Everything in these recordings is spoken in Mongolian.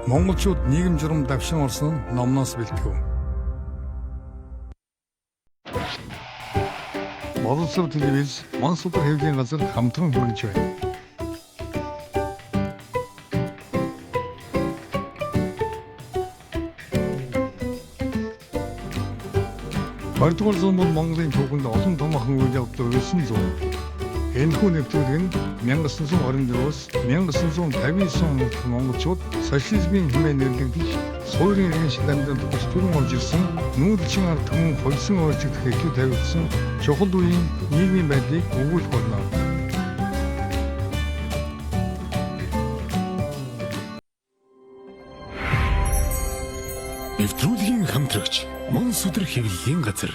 Монголчууд нийгэм журам давшин орсон нь номноос бэлтгэв. Боловсрол телевиз Монсуудар хэвлэлийн газар хамтран хүргэж байна. Хоёрдугаар зуун бол Монголын түүхэнд олон томоохон үйл явдал өргөсөн зуун. Энэхүү нэвтрүүлэг нь 1924-өөс 1959 онд монголчууд социализмын хэмээн нэрлэгдэж суурин иргэн шиланданд тус түрэн орж ирсэн нүүдэлчин ард түмэн хольсон өөрчлөлт хэвлүү тавигдсан чухал үеийн нийгмийн байдлыг өгүүлэх болно. Нэвтрүүлгийн хамтрагч Монсуудар хэвлэлийн газар.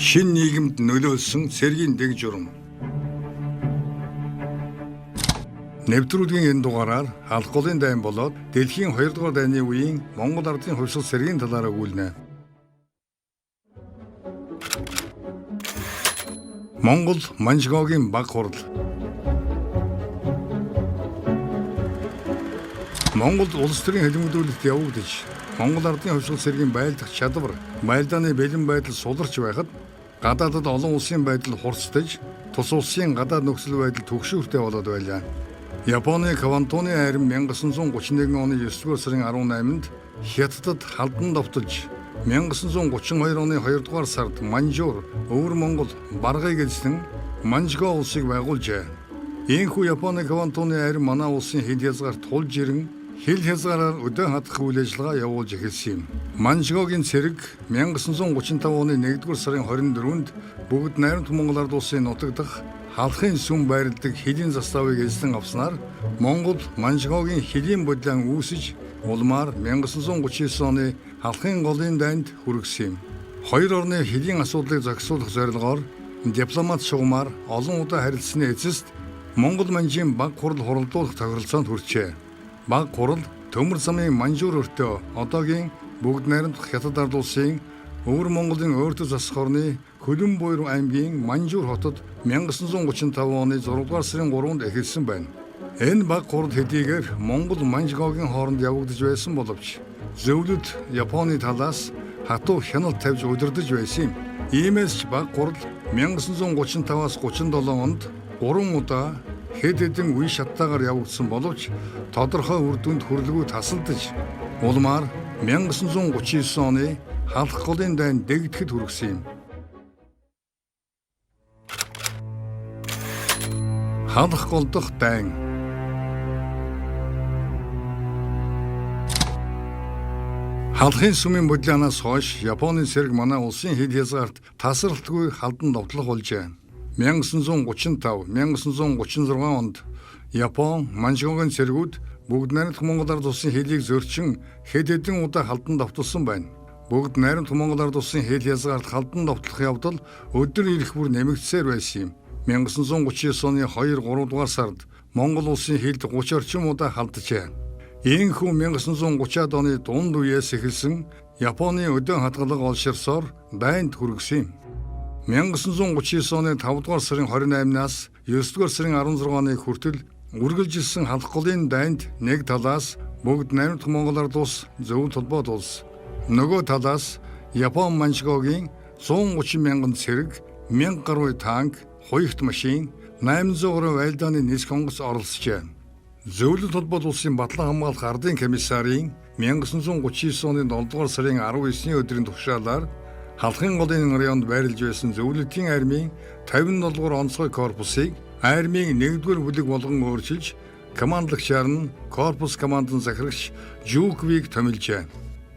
Шин нийгэмд нөлөөлсөн цэргийн дэг журам. Нэвтрүүлгийн энэ дугаараар алх голын дайн болоод дэлхийн 2 дугаар дайны үеийн Монгол ардын хувьсгал цэргийн талаар өгүүлнэ. Монгол Манжгоогийн баг хурал. Монголд улс төрийн хэлмэгдүүлэлт явагдаж Монгол ардын хувьсгал цэргийн байлдах чадвар, байлдааны бэлэн байдал суларч байхад гадаадд олон улсын байдал хурцтаж, тус улсын гадаад нөхцөл байдал түгшүүртэй болоод байлаа. Японы Квантоны айран 1931 оны 9-р сарын 18-нд Хятадд халдан довтолж, 1932 оны 2-р сард Манжуур, Өвөр Монгол, Баргыг эзлэн Манжгоо улсыг байгуулжээ. Ийхүү Японы Квантоны айран манай улсын хил хязгаарт тулж ирэн хил хязгаараар өдөө хадах үйл ажиллагаа явуулж эхэлсэн юм. Манжгоогийн цэрэг 1935 оны 1-р сарын 24-нд бүгд найрамд Монгол ард улсын нутаг дахь халахын сүм байрладаг хилийн заставыг эзлэн авснаар Монгол Манжгоогийн хилийн бодлон үүсэж улмаар 1939 оны халахын голын дайнд хүргэсэн юм. Хоёр орны хилийн асуудлыг зохицуулах зорилгоор дипломат шугамаар олон удаа харилцсаны эцэст Монгол Манжийн баг хурал хуралдуулах тохиролцоонд хүрчээ. Баг хурал Төмөр замын Манжуур өртөө одоогийн бүгд найрамдах Хятад ард улсын Өвөр Монголын өөртөө засах орны Хөлөн буйр аймгийн Манжуур хотод 1935 оны 6-р сарын 3-нд эхэлсэн байна. Энэ баг хурал хэдийгээр Монгол Манжгоогийн хооронд явагдаж байсан боловч зөвлөд Японы талаас хатуу хяналт тавьж удирдах байсан юм. Иймээс ч баг хурал 1935-аас 37 онд 3 удаа хэд хэдэн үе шаттайгаар явагдсан боловч тодорхой үр дүнд хүрлгүй тасалдаж улмаар 1939 оны халах голын дайн дэгдэхэд хүргэсэн юм. Халах гол дахь дайн. Халахын сүмийн бодлоноос хойш Японы цэрэг манай улсын хил хязгаарт тасралтгүй халдан довтлох болжээ. 1935-1936 онд Япон, Манжгоогийн цэргүүд бүгд найрамдах Монгол ард улсын хилийг зөрчин хэд хэдэн удаа халдан довтолсон байна. Бүгд найрамдах Монгол ард улсын хил хязгаарт халдан довтлох явдал өдөр ирэх бүр нэмэгдсээр байсан юм. 1939 оны 2-3 дугаар сард Монгол улсын хилд 30 орчим удаа халджээ. Ийхүү 1930-аад оны дунд үеэс эхэлсэн Японы өдөө хадгалга олширсоор дайнд хүргэсэн юм. 1939 оны 5-р сарын 28-наас 9-р сарын 16 оны хүртэл үргэлжилсэн халах голын дайнд нэг талаас бүгд найрамдах Монгол ард улс зөв толгойд улс, нөгөө талаас Япон Манжгоогийн 130 мянган цэрэг, 1000 гаруй танк, хуягт машин, 800 гаруй байлдааны нисэх онгоц оролцжээ. Зөвлөлт холбоот улсын батлан хамгаалах ардын комиссарын 1939 оны 7-р сарын 19-ний өдрийн тушаалаар халахын голын районд байрлаж байсан зөвлөлтийн армийн 57 дугаар онцгой корпусыг армийн 1-р бүлэг болгон өөрчилж командлагчаар нь корпус командын захирагч Жуквиг томилжээ.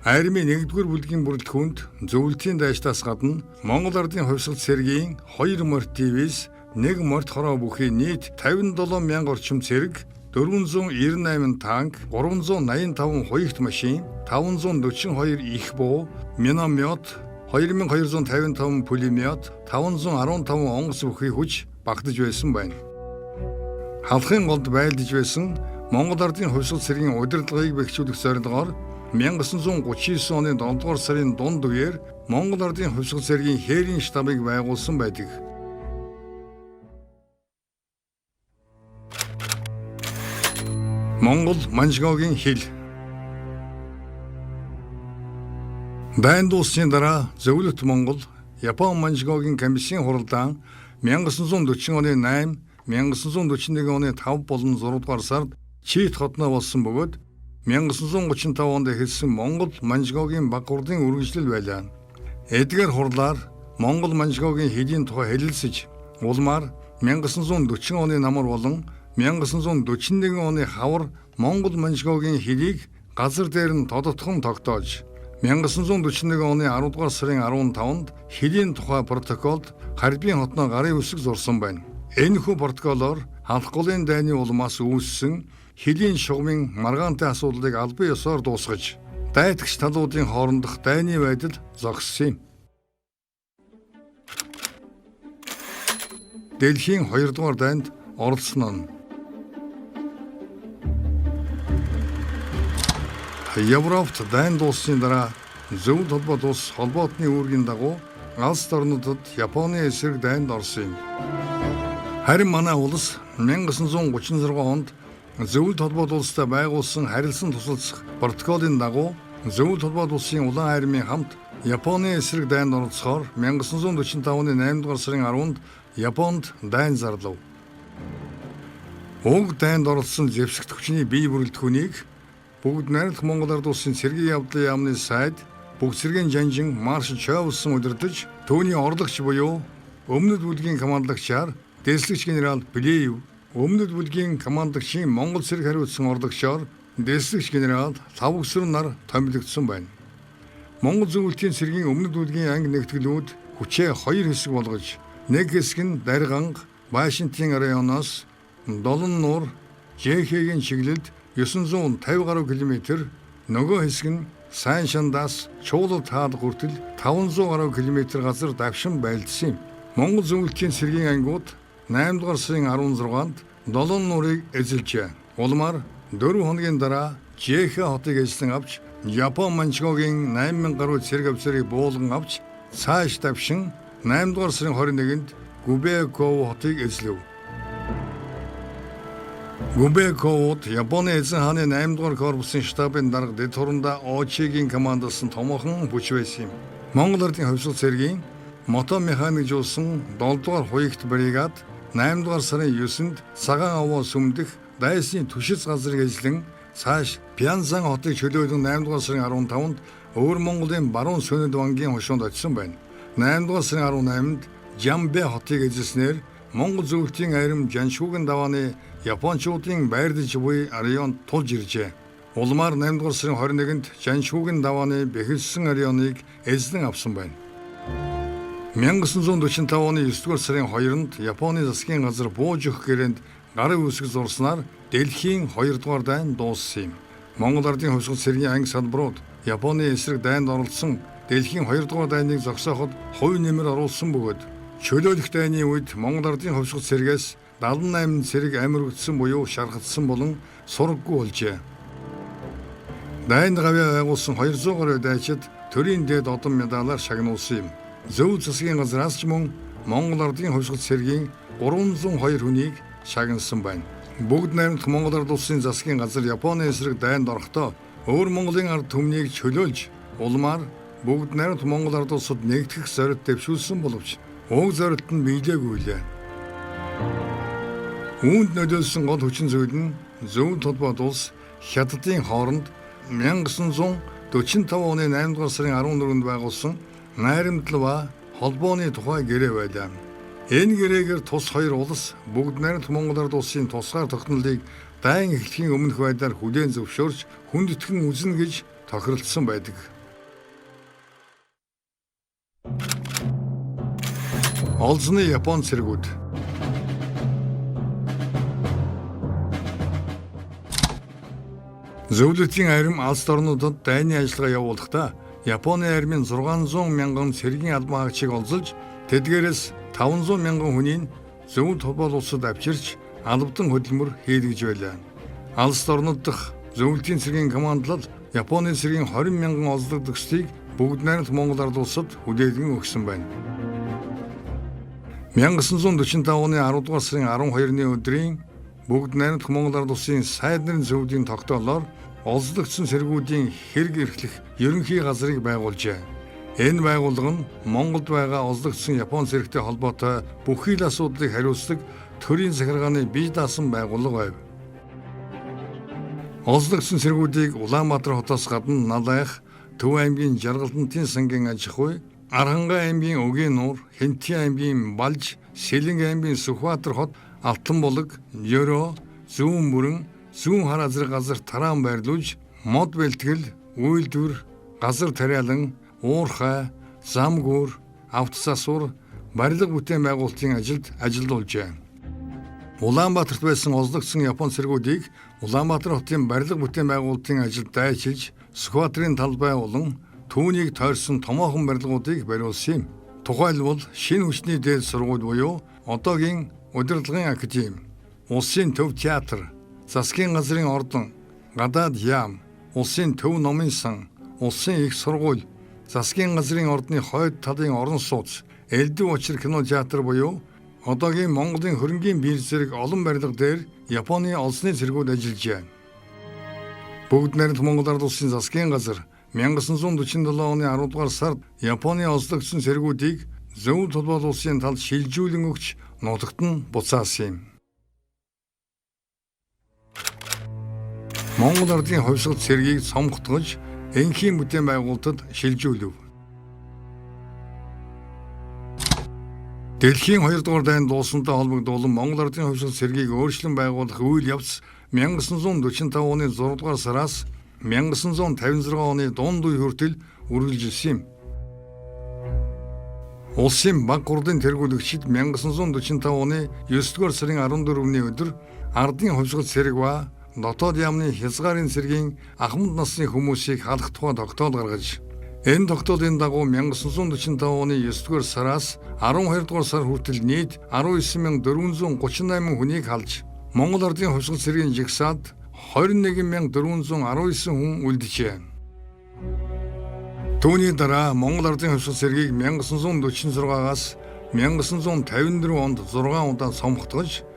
Армийн 1-р бүлгийн бүрэлдэхүүнд зөвлөлтийн дайштаас гадна Монгол ардын хувьсгал цэргийн 2 морьт дивиз, 1 морьт хороо бүхий нийт 57 мянга орчим цэрэг, 498 танк, 385 хуягт машин, 542 их буу, миномет, 2255 пулемет, 515 онгоц бүхий хүч багтаж байсан байна. Халахын голд байлдаж байсан Монгол ардын хувьсгал цэргийн удирдлагыг бэхжүүлэх зорилгоор 1939 оны 7-р сарын дунд үеэр Монгол ардын хувьсгал цэргийн хээрийн штабыг байгуулсан байдаг. Монгол Манжгоогийн хэл. Дайнд улсын дараа зөвлөлт Монгол Япон Манжгоогийн комиссийн хуралдаан 1940 оны 8, 1941 оны 5 болон 6 дугаар сард Чит хотноо болсон бөгөөд 1935 онд эхэлсэн Монгол Манжгоогийн баг хурлын үргэлжлэл байлаа. Эдгээр хурлаар Монгол Манжгоогийн хэдийн тухай хэлэлцэж, улмаар 1940 оны намар болон 1941 оны хавар Монгол Манжгоогийн хэлийг газар дээр нь тодотхон тогтоож 1941 оны 10 дугаар сарын 15-нд хэлийн тухай протоколд Харбин хотноо гарын үсэг зурсан байна. Энэхүү протоколоор халах голын дайны улмаас үүссэн хэлийн шугамын маргаантай асуудлыг албан ёсоор дуусгаж, дайтагч талуудын хоорондох дайны байдал зогссон юм. Дэлхийн 2 дугаар дайнд оролцсон нь Европт дайн дуусны дараа зөв толгойд ус холбоотны үүргийн дагуу Алс орнуудад Японы эсрэг дайнд орсон юм. Харин манай улс 1936 онд зөв толгойд улстай байгуулсан харилцан тусалцах протоколын дагуу зөв толгойд улсын улаан армийн хамт Японы эсрэг дайнд оролцохоор 1945 оны 8 дугаар сарын 10-нд Японд дайн зарлав. Уг дайнд оролцсон зэвсэгт хүчний бие бүрэлдэхүүнийг бүгд найрамдах Монгол Ард улсын цэргийн явдлын яамны сайд бүгд цэргийн жанжин марш Чавлсан удирдаж түүний орлогч буюу өмнөд бүлгийн командлагчаар дэслэгч генерал Плеев, өмнөд бүлгийн командлагчийн Монгол цэрэг хариуцсан орлогчоор дэслэгч генерал Лавгсүр нар томилогдсон байна. Монгол зөвлөлтийн цэргийн өмнөд бүлгийн анги нэгтгэлүүд хүчээ 2 хэсэг болгож, нэг хэсэг нь Дарганг, Баашинтын районоос Долон нуур, Жэхэгийн чиглэлд 950 гаруй километр, нөгөө хэсэг нь Сайн шандаас Чуулал таад хүртэл 500 гаруй километр газар давшин байлдсан юм. Монгол зөвлөлтийн цэргийн ангиуд 8 дугаар сарын 16-нд Долон нуурыг эзэлжээ. Улмаар 4 хоногийн дараа Жэхэ хотыг эзлэн авч Япон Манжгоогийн 8000 гаруй цэрэг офицерыг буулган авч цааш давшин 8 дугаар сарын 21-нд Гүбэков хотыг эзлэв. Гүбэковод Японы эзэн хааны 8 дугаар корпусын штабын дарга дэд хурандаа Очигийн командсан томоохон хүч байсан юм. Монгол Ардын хувьсгал цэргийн мотомеханикжуулсан 7 дугаар хуягт бригад 8 дугаар сарын 9-нд цагаан овоо сүмдэх дайсны түшиц газрыг эзлэн цааш Пянсан хотыг чөлөөлөн 8 дугаар сарын 15-нд Өвөр Монголын баруун Сөнөд бангийн хошуунд очсон байна. 8 дугаар сарын 18-нд Жамбэ хотыг эзэлснээр Монгол зөвлөлтийн арим Жаншуугийн давааны Япончуудын байрлаж буй районд тулж иржээ. Улмаар 8 дугаар сарын 21-нд Жаншуугийн давааны бэхэлсэн районыг эзлэн авсан байна. 1945 оны 9 дугаар сарын 2-нд Японы засгийн газар бууж өгөх гэрээнд гарын үсэг зурснаар Дэлхийн 2 дугаар дайн дууссан юм. Монгол Ардын хувьсгал цэргийн анги салбарууд Японы эсрэг дайнд оролцсон Дэлхийн 2 дугаар дайныг зогсооход хувь нэмэр оруулсан бөгөөд чөлөөлөх дайны үед Монгол Ардын хувьсгал цэргээс 78 цэрэг амиргдсан буюу шархалсан болон сураггүй болжээ. Дайнд гавьяа байгуулсан 200 гаруй дайчид төрийн дээд одон медалаар шагнуулсан юм. Зөв засгийн газраас ч мөн Монгол Ардын хувьсгал цэргийн 302 хүнийг шагнасан байна. Бүгд найрамдах Монгол Ард улсын засгийн газар Японы эсрэг дайнд орохдоо Өвөр Монголын ард түмнийг чөлөөлж, улмаар бүгд найрамдах Монгол Ард улсад нэгтгэх зорилт дэвшүүлсэн боловч уг зорилт нь биелээгүй. Үүнд нөлөөлсөн гол хүчин зүйл нь зөв толгойд улс Хятадын хооронд 1945 оны 8 дугаар сарын 14-нд байгуулсан найрамдал ба холбооны тухай гэрээ байлаа. Энэ гэрээгээр тус хоёр улс бүгд найрамдах Монгол Ард улсын тусгаар тогтнолыг дайн эхлэхийн өмнөх байдлаар хүлээн зөвшөөрч хүндэтгэн үзнэ гэж тохиролцсон байдаг. Олзны Япон цэргүүд. Зөвлөлтийн арим алс орнуудад дайны ажиллагаа явуулахдаа Японы армийн 600 мянган цэргийн албан хаагчийг олзолж тэдгээрээс 500 мянган хүнийг зөв толгой улсад авчирч албадан хөдөлмөр хийлгэж байлаа. Алс орнууд дахь зөвлөлтийн цэргийн командлал Японы цэргийн 20 мянган олзлог төгсдгийг бүгд найрамдах Монгол Ард улсад хүлээлгэн өгсөн байна. 1945 оны 10 дугаар сарын 12-ны өдрийн бүгд найрамдах Монгол Ард улсын сайд нарын зөвлөлийн тогтоолоор олзлогдсон цэргүүдийн хэрэг эрхлэх ерөнхий газрыг байгуулжээ. Энэ байгууллага нь Монголд байгаа олзлогдсон Япон цэрэгтэй холбоотой бүхий л асуудлыг хариуцдаг төрийн захиргааны бие даасан байгууллага байв. Олзлогдсон цэргүүдийг Улаанбаатар хотоос гадна Налайх, Төв аймгийн Жаргалтантын сангийн аж ахуй, Архангай аймгийн Өгийн нуур, Хэнтийн аймгийн Балж, Сэлэнг аймгийн Сүхбаатар хот, Алтанбулаг, Ёроо, Зүүн бүрэн, Зүүн хар азрыг газар тараан байрлуулж, мод бэлтгэл, үйлдвэр, газар тариалан, уурхай, замгүүр, автосасвар, барилга бүтээн байгуулалтын ажилд ажиллуулжээ. Улаанбаатарт байсан олзлогдсон Япон цэргүүдийг Улаанбаатар хотын барилга бүтээн байгуулалтын ажилд дайчилж, Сүхбаатарын талбай болон түүнийг тойрсон томоохон барилгуудыг бариулсан юм. Тухайлбал шинэ хүчний дээд сургууль буюу одоогийн удирдлагын академи, улсын төв театр, засгийн газрын ордон, гадаад яам, улсын төв номын сан, улсын их сургууль, засгийн газрын ордны хойд талын орон сууц, Элдв учир кино театр буюу одоогийн Монголын хөрөнгийн биер зэрэг олон барилга дээр Японы олсны цэргүүд ажиллажээ. Бүгд найрамдах Монгол Ард улсын засгийн газар 1947 оны 10 дугаар сард Японы олзлогдсон цэргүүдийг зөв толгой улсын талд шилжүүлэн өгч нутагт нь буцаасан юм. Монгол Ардын хувьсгал цэргийг цомгтгож энхийн бүтээн байгуулалтад шилжүүлв. Дэлхийн 2 дугаар дайнд дуусантай холбогдуулан Монгол Ардын хувьсгал цэргийг өөрчлөн байгуулах үйл явц 1945 оны 6 дугаар сараас 1956 оны дунд үе хүртэл үргэлжилсэн юм. Улсын баг гурдын тэргүүлэгчид 1945 оны 9 дугаар сарын 14-ний өдөр Ардын хувьсгал цэрэг ба дотоод яамны хязгаарын цэргийн ахмад насны хүмүүсийг халах тухай тогтоол гаргаж, энэ тогтоолын дагуу 1945 оны 9 дугаар сараас 12 дугаар сар хүртэл нийт 19,438 хүнийг халж, Монгол Ардын хувьсгал цэргийн жигсаалд 21,419 хүн үлджээ. Түүний дараа Монгол Ардын хувьсгал цэргийг 1946-аас 1954 онд 6 удаа цомгтгож,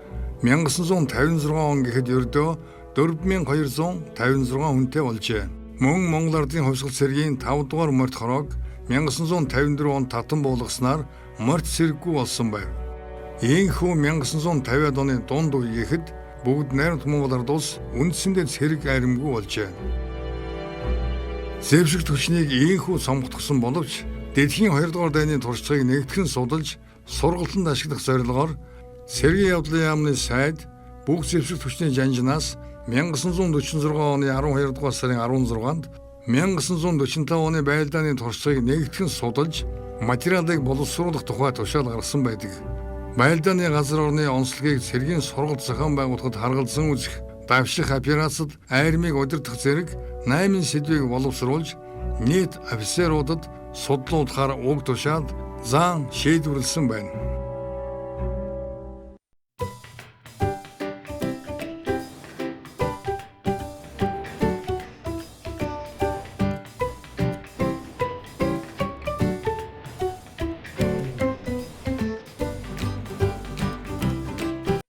1956 он гэхэд ердөө 4256 хүнтэй болжээ. Мөн Монгол Ардын хувьсгал цэргийн 5 дугаар морьт хороог 1954 онд татан буулгаснаар морьт цэрэггүй болсон байв. Ийхүү 1950-ад оны дунд үе гэхэд бүгд найрамдах Монгол Ард улс үндсэндээ цэрэг айрамгүй болжээ. Зэвсэгт хүчнийг ийхүү цомгтгсон боловч дэлхийн 2 дугаар дайны туршлагыг нэгтгэн судалж сургалтанд ашиглах зорилгоор цэргийн явдлын яамны сайд бүх зэвсэгт хүчний жанжнаас 1946 оны 12 дугаар сарын 16-нд 1945 оны байлдааны туршлагыг нэгтгэн судалж материалыг боловсруулах тухай тушаал гаргасан байдаг. Байлдааны газар орны онцлогийг цэргийн сургалт зохион байгуулахад харгалзан үзэх давших операцид айрмыг удирдах зэрэг 8 сэдвийг боловсруулж нийт офицеруудад судлуудахаар уг тушаалд заан шийдвэрлсэн байна.